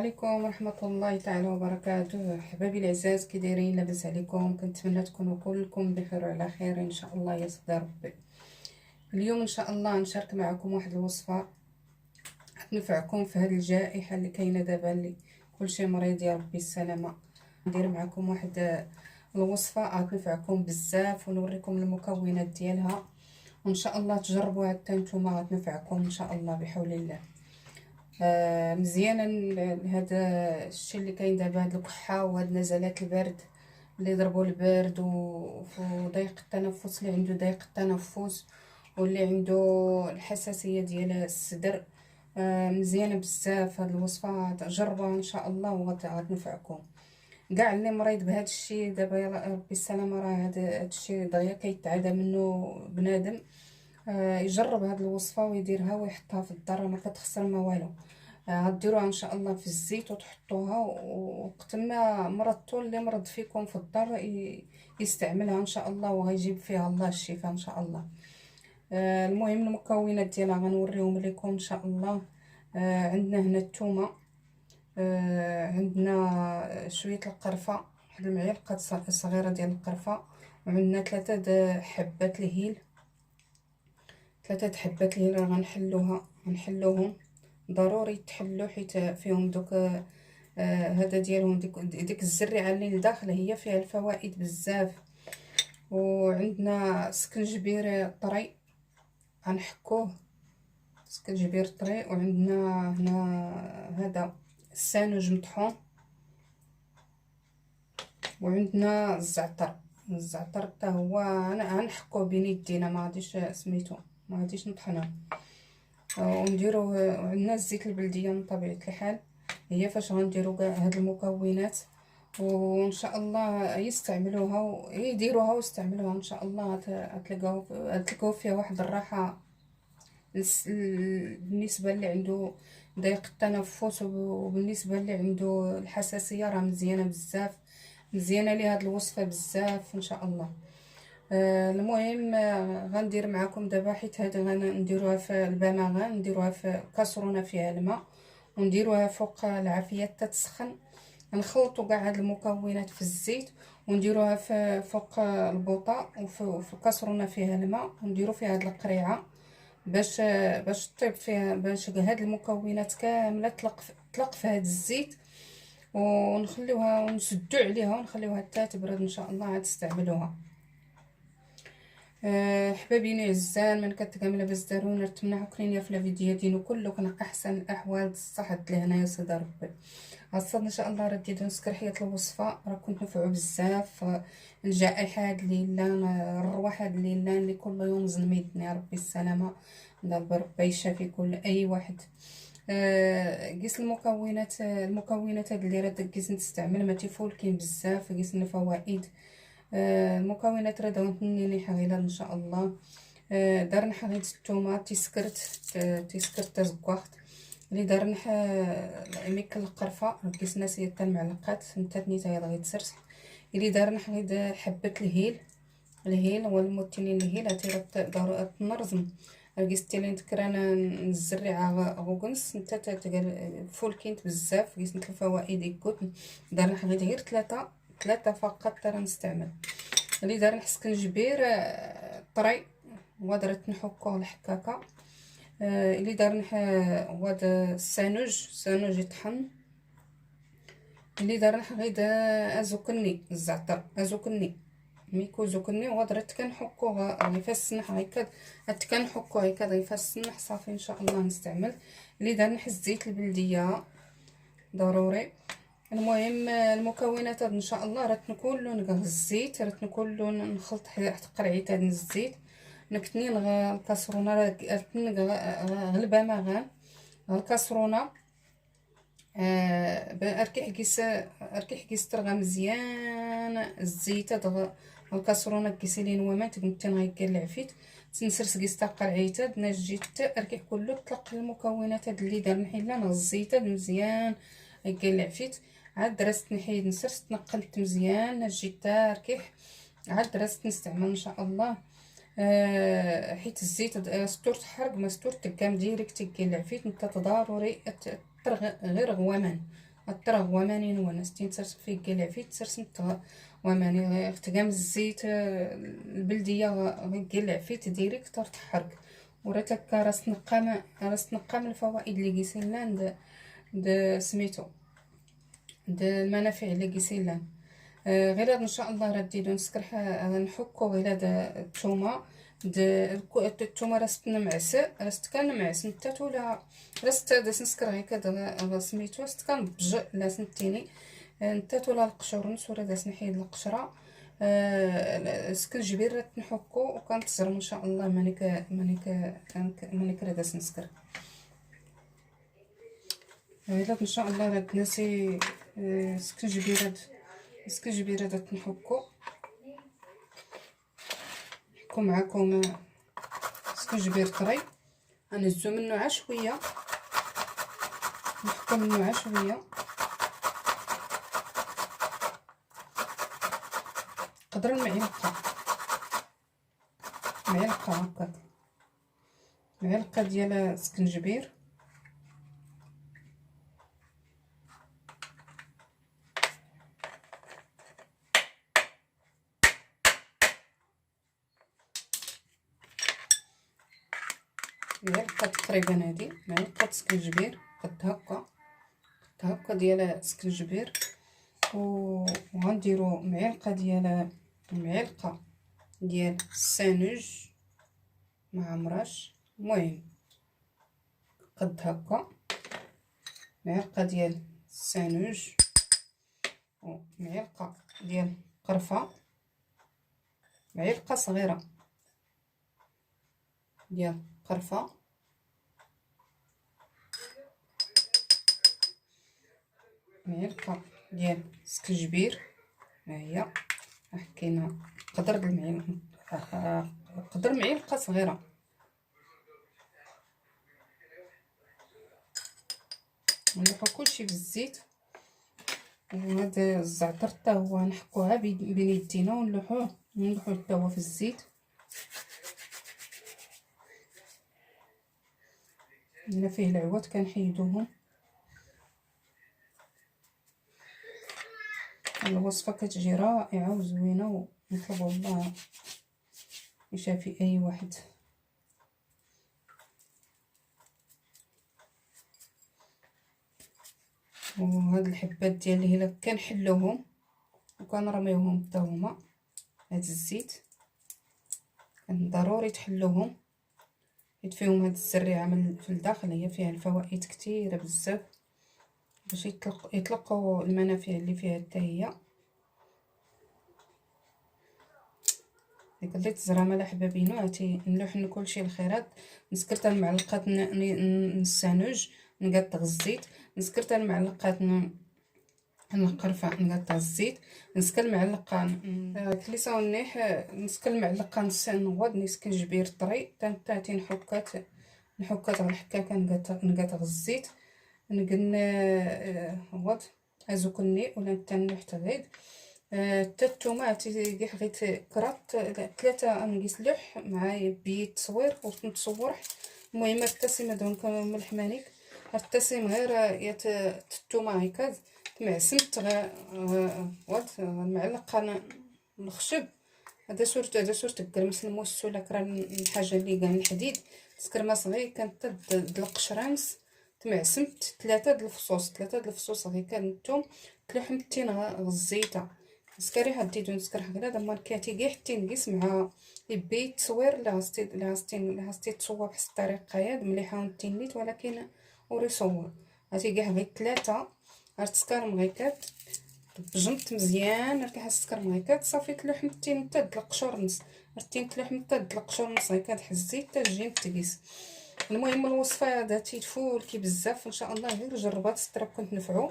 عليكم ورحمة الله تعالى وبركاته. احبابي العزاز، كي دايرين؟ لاباس عليكم؟ كنتمنى تكونوا كلكم بخير وعلى خير ان شاء الله يا صدى ربي. اليوم ان شاء الله نشارك معكم واحد الوصفه تنفعكم في هذه الجائحه اللي كاينه دابا، اللي كلشي مريض، يا ربي السلامه. ندير معكم واحد الوصفه غتنفعكم بزاف ونوريكم المكونات ديالها، وان شاء الله تجربوها حتى نتوما، غتنفعكم ان شاء الله بحول الله. مزيانه هذا الشيء اللي كاين دابا، هاد الكحه وهاد نزلات البرد اللي ضربوا البرد وضيق التنفس، اللي عنده ضيق التنفس واللي عنده الحساسيه ديال الصدر. مزيانه بزاف هاد الوصفه، جربوها ان شاء الله وغتنفعكم. كاع اللي مريض بهذا الشيء دابا يا ربي السلامه، راه هذا الشيء دغيا كيتعادى منه بنادم. يجرب هاد الوصفه ويديرها ويحطها في الدار، ما كتخسر ما والو. غديروها ان شاء الله في الزيت وتحطوها، وقت ما مرضتو اللي مرض فيكم في الدار يستعملها ان شاء الله، وغيجيب فيها الله الشفاء ان شاء الله. المهم المكونات ديالها غنوريهم لكم ان شاء الله. عندنا هنا الثومه، عندنا شويه القرفه، واحد المعلقه صغيره ديال القرفه، وعندنا 3 حبات الهيل. 3 حبات الهيل غنحلوهم، ضروري تحلو حيت فيهم دوك هذا ديالهم، ديك الزريعه اللي لداخل هي فيها الفوائد بزاف. وعندنا سكنجبير طري غنحكوه، سكنجبير طري. وعندنا هنا هذا السانوج مطحون، وعندنا الزعتر حتى هو غنحكوه بين يدينا، ما غاديش سميتو، ما غاديش نطحنوه. ونديرو عندنا الزيت البلديه من طبيعه الحال، هي فاش غنديرو كاع هاد المكونات، وان شاء الله يستعملوها ويديروها ويستعملوها ان شاء الله. تلقاو فيها واحد الراحه بالنسبه اللي عنده ضيق التنفس، وبالنسبه اللي عنده الحساسيه راه مزيانه بزاف، مزيانه ليه هاد الوصفه بزاف ان شاء الله. المهم غندير معكم دابا، حيت هذا غنديروها في البماغان، نديروها في كاسرونه فيها الماء، ونديروها فوق العافيه حتى تسخن. نخلطوا كاع هاد المكونات في الزيت، ونديروها في فوق البوطه، وفي الكاسرونه فيها الماء، ونديروا فيها هاد القريعه باش طيب فيها، باش هاد المكونات كامله تطلق في هاد الزيت، ونخليوها ونسدو عليها ونخليوها حتى تبرد ان شاء الله عاد تستعملوها. حبابيني عزال، من كتلقى لاباس دارونا، نتمنى كلين في الفيديو ديالو كله كان احسن الاحوال الصحه لهنا يا صدى ربي. غصد ان شاء الله رديتو نسكر حياه الوصفه، راه كنت نفعو بزاف. الجائحه هاد الليله، الرواح هاد الليله اللي كل يوم زنميدني، يا ربي السلامه، ضرب ربي يشافي كل اي واحد. قيس المكونات هاد اللي راه قيس نستعمل ما تيفولكين بزاف، قيس الفوائد. المكونات راه داونتني حغيله ان شاء الله. درنا حغيت الثومه تيسكرت تزكوخت، اللي درنا ميكل القرفه كيس ناسيه حتى المعلقات نتا تنيتا يلا غيتسرس، اللي درنا حغيت حبه الهيل هو الموتينين الهيل هاتي ضروري تنرزم. قيس لين تكرانا الزريعه غوكنس نتا فول كينت بزاف، قيس الفوائد يكوت. درنا حغيت غير ثلاثه فقط ترى نستعمل. اللي دار السكنجبير طري ودرت نحكوه الحكاكه. اللي دار هاد السانوج يطحن. اللي دار غيد ازوكني الزعتر ازوكني ميكو زوكني، ودرت كنحكوه يعني فالسنح هكا، كنحكوه هكا ضيفه السنح صافي ان شاء الله نستعمل. اللي دار الزيت البلديه ضروري. المهم المكونات هاد ان شاء الله راه كله نغلي الزيت، راه كله نخلط حتى قرعيت هاد الزيت، نكتني الكاسرونه، راه غلبه ما الكاسرونه. اركيح كيس ترغى مزيان الزيت دغ الكاسرونه كيسيلين وما تنتن غيكال عفيت تنسرس كيس قرعيت نجيت اركيح كله طلق المكونات هاد اللي دار نحيلا الزيت مزيان غيكال عفيت. عاد درست نحيد نسرس تنقلت مزيان جيت اركيح، عاد درست نستعمل ان شاء الله. حيت الزيت ستور تحرق ما ستور تقام ديريكت كيل عفيت نتا ضروري غير غوامان الطرغ ومانين ونستين ترسم فيه كاع العفيت ترسم وماني غير تقام الزيت البلديه غير كاع العفيت ديريكت تحرك وراتك راس تنقى من الفوائد اللي قيسين لان د سميتو د المنافع اللي قيسين لان. غير هاد ان شاء الله راه ديدو نسكر نحكو غير هاد الثومه الثومه راست نمعس راست كنمعس نتات ولا راست داس نسكر هكا سميتو راست كنضج لا سنتيني نتات ولا القشور ولا داس نحيد القشره سكنجبير راه نحكو وكنتزرم ان شاء الله مانيك راه داس نسكر غير ان شاء الله راه ناسي سكنجبير هذا نحكو معكم سكنجبير طري غنهزو منه عشويه نحكو منه عشويه قدر المعلقه هكاك معلقه ديال سكنجبير معلقه تقريبا هادي معلقه سكنجبير قد هكا ديال سكنجبير وغنديروا معلقه ديال السانوج مع مرش المهم قد هكا معلقه ديال السانوج ومعلقه ديال قرفه معلقه صغيره ديال قرفه معلقه ديال سكنجبير ها هي كاينه قدر معلقه صغيره نلوحو كلشي بالزيت وهذا الزعتر حتى هو نحكوها بين يدينا ونلوحوه حتى هو في الزيت الا فيه العواد كنحيدوهم. الوصفه كتجي رائعه وزوينه ونطلبوا الله يشافي اي واحد. وهاد الحبات ديال الهيله كنحلوهم وكنرميوهم حتى هما هاد الزيت كان ضروري تحلوهم حيت فيهم هاد الزريعه في الداخل هي فيها الفوائد كثيره بزاف باش يطلقوا المنافع اللي فيها حتى هي. ديك اللي تزرام على حبابينو عرفتي نلوح كلشي الخيرات نسكرت المعلقات السانوج نقطع الزيت نسكرت المعلقات القرفه نقطع الزيت نسكر المعلقه كليسه ونيح نسكر المعلقه نص نغود نسكن جبير طري تانتي نحكات على الحكاكه نقطع الزيت نقلنا غود ازوكني ولا نتنو حتى غيد حتى الثومه تيقيح غير كرات 3 نقيس لوح مع بيت تصوير ونتصور المهم التسمه دونك ملح مانيك التسم غير يات الثومه هكا تمعسمت غاد المعلقه الخشب هذا صورت الكرمس الموس ولا كرا الحاجه اللي كاع الحديد تسكرما صغير كانت دلق شرامس تمعسمت 3 د الفصوص هكا الثوم تلحمتين غزيته نسكري حديدو نسكر هكذا دما كاتي كاع حتى نقيس مع بيت تصوير لا هاستي تصور بحال الطريقه هاد مليحه ونتينيت ولكن وري صور هاتي كاع غير 3 غتسكر مغيكات بجمت مزيان راه كتسكر مغيكات صافي تلحمتين حتى د القشور نص رتين تلحم حتى د القشور نص هكا تحزي حتى تجي تقيس. المهم الوصفه هذا تيتفول كي بزاف ان شاء الله غير جربات ستراكم تنفعوا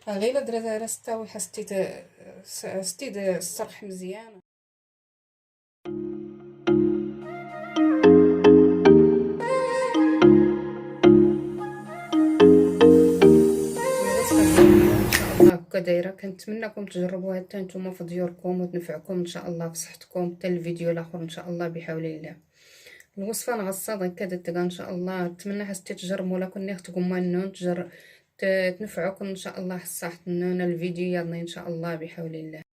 غير درا ستاوي حسيت الصرح مزيان. هكا دايره كنتمنىكم تجربوها حتى نتوما في ديوركم وتنفعكم ان شاء الله في صحتكم حتى الفيديو الاخر ان شاء الله بحول الله. الوصفه نغصات هكا دتك ان شاء الله نتمنى حسيت تجربوا ولا كنا تقوموا انه تنفعكم ان شاء الله. صح الفيديو يلا ان شاء الله بحول الله.